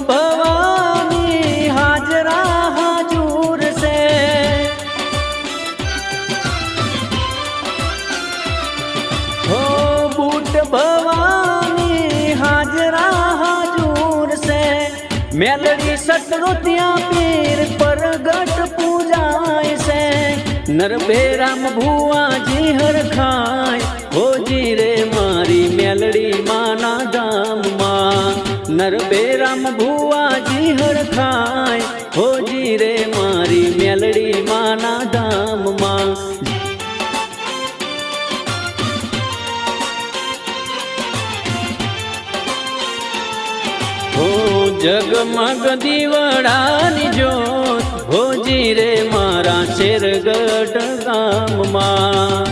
भवानी हाजरा हाजूर से। हो बूट भवानी हाजरा हाजूर से। मेलड़ी सतरुतिया पीर परगट पूजाय से। नरभेराम भुआ जी हर खाय हो जी रे मारी मेलड़ी माना धाम मां। नरभेराम भुआ जी हर खाय हो जी रे मारी मेलड़ी माना धाम मां। हो जगमग दीवड़ानी जोत हो जी रे मारा शेरगढ़ गाम मां।